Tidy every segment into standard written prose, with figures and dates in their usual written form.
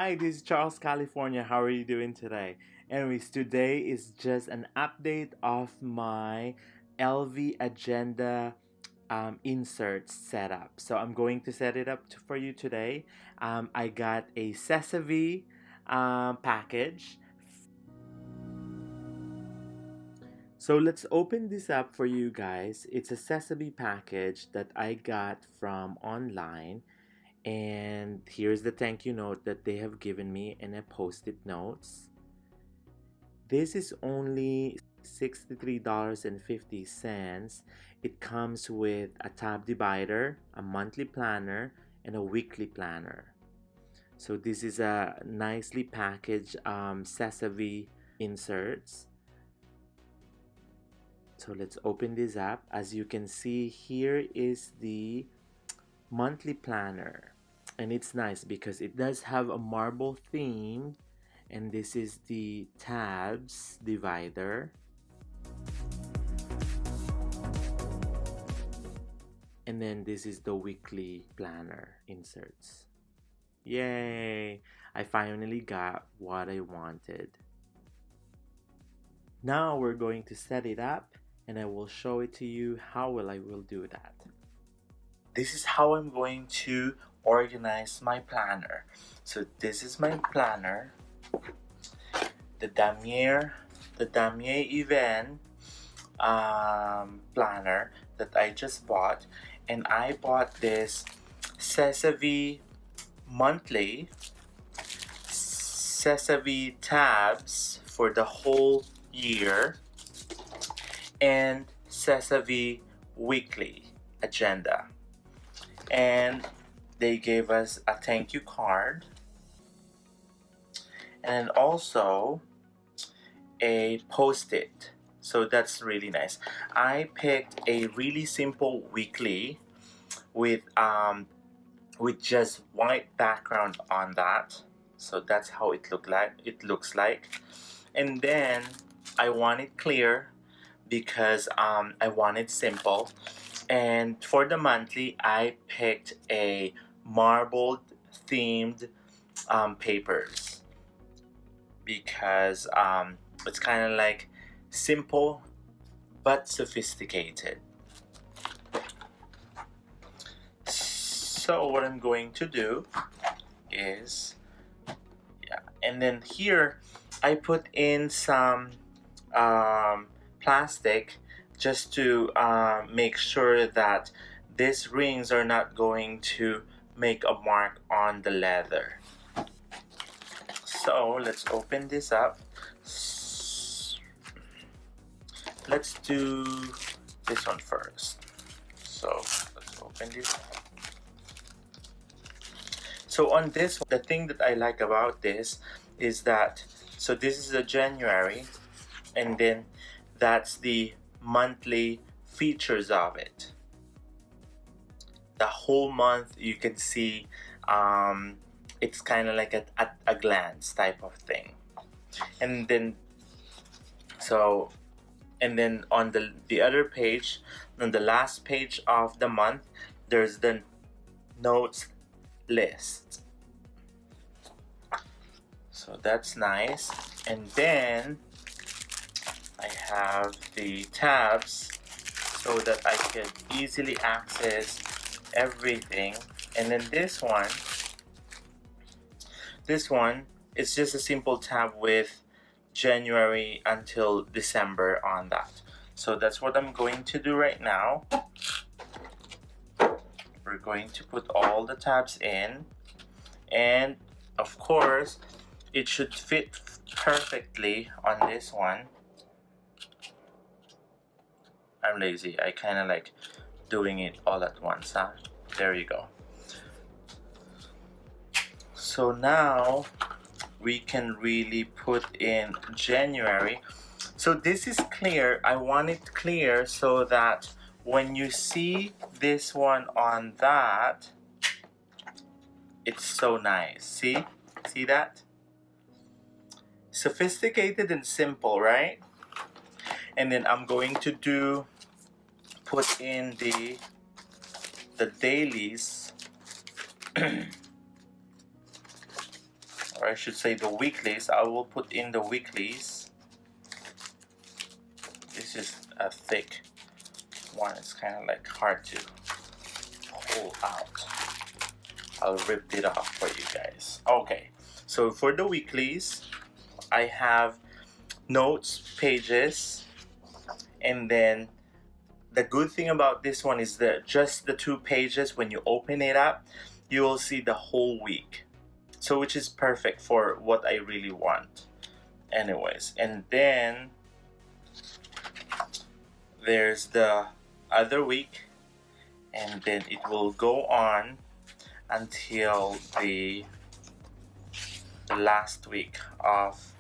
Hi, this is Charles, California. How are you doing today? Anyways, today is just an update of my LV Agenda insert setup. So I'm going to set it up for you today. I got a Sessavee package. So let's open this up for you guys. It's a Sessavee package that I got from online. And here's the thank you note that they have given me and a post-it notes. This is only $63.50. It comes with a tab divider, a monthly planner, and a weekly planner. So this is a nicely packaged Sessavee inserts. So let's open this up. As you can see, here is the monthly planner. And it's nice because it does have a marble theme, and this is the tabs divider, and then this is the weekly planner inserts. Yay, I finally got what I wanted. Now we're going to set it up and I will show it to you how I will do that. This is how I'm going to organize my planner. So this is my planner, the Damier event planner that I just bought, and I bought this Sessavee monthly, Sessavee tabs for the whole year, and Sessavee weekly agenda. And they gave us a thank you card and also a post-it, so that's really nice. I picked a really simple weekly with just white background on that, so that's how it looks like. And then I want it clear because I want it simple. And for the monthly, I picked a marbled themed papers because it's kind of like simple but sophisticated. So what I'm going to do is, and then here I put in some plastic just to make sure that these rings are not going to make a mark on the leather. So let's open this up. Let's do this one first. So let's open this up. So on this one, the thing that I like about this is that, so this is a January, and then that's the monthly features of it. The whole month you can see it's kind of like a glance type of thing. And then on the other page, on the last page of the month, there's the notes list. So that's nice. And then I have the tabs so that I can easily access everything. And then this one is just a simple tab with January until December on that. So that's what I'm going to do right now. We're going to put all the tabs in, and of course it should fit perfectly on this one. I'm lazy. I kind of like doing it all at once, huh? There you go. So now we can really put in January. So this is clear. I want it clear so that when you see this one on that, it's so nice. See that? Sophisticated and simple, right? And then I'm going to put in the dailies or I should say the weeklies. I will put in the weeklies. This is a thick one. It's kind of like hard to pull out. I'll rip it off for you guys. Okay, so for the weeklies, I have notes, pages, and then the good thing about this one is that just the 2 pages, when you open it up, you will see the whole week. So which is perfect for what I really want. Anyways, and then there's the other week, and then it will go on until the last week of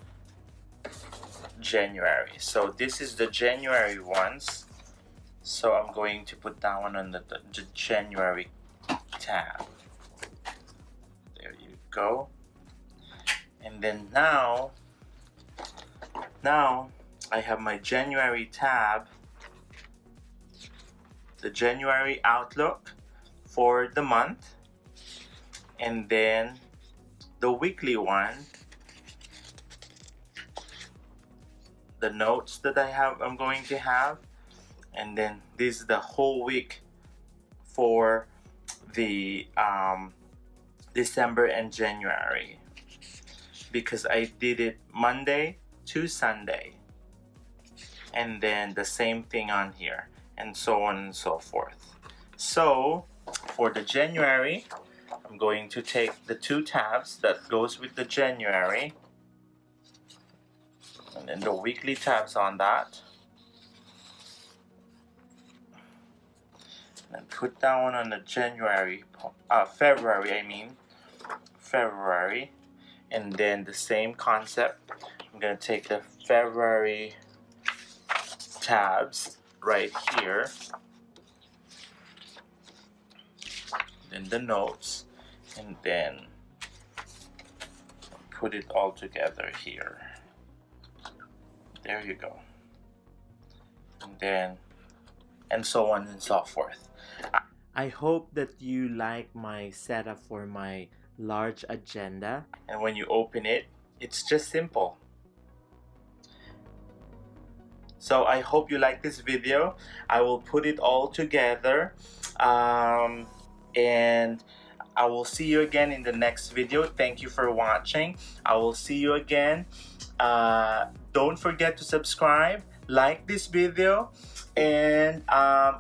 January. So this is the January ones. So I'm going to put that one on the January tab. There you go. And then now I have my January tab, the January outlook for the month, and then the weekly one, the notes that I'm going to have, and then this is the whole week for the December and January, because I did it Monday to Sunday, and then the same thing on here, and so on and so forth. So for the January, I'm going to take the 2 tabs that goes with the January, and then the weekly tabs on that, and put that one on the February, and then the same concept. I'm gonna take the February tabs right here, then the notes, and then put it all together here. There you go. And then, and so on and so forth. I hope that you like my setup for my large agenda. And when you open it, it's just simple. So I hope you like this video. I will put it all together. And I will see you again in the next video. Thank you for watching. I will see you again. Don't forget to subscribe, like this video, and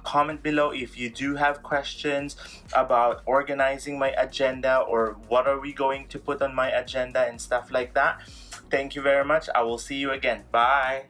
comment below if you do have questions about organizing my agenda, or what are we going to put on my agenda and stuff like that. Thank you very much. I will see you again. Bye.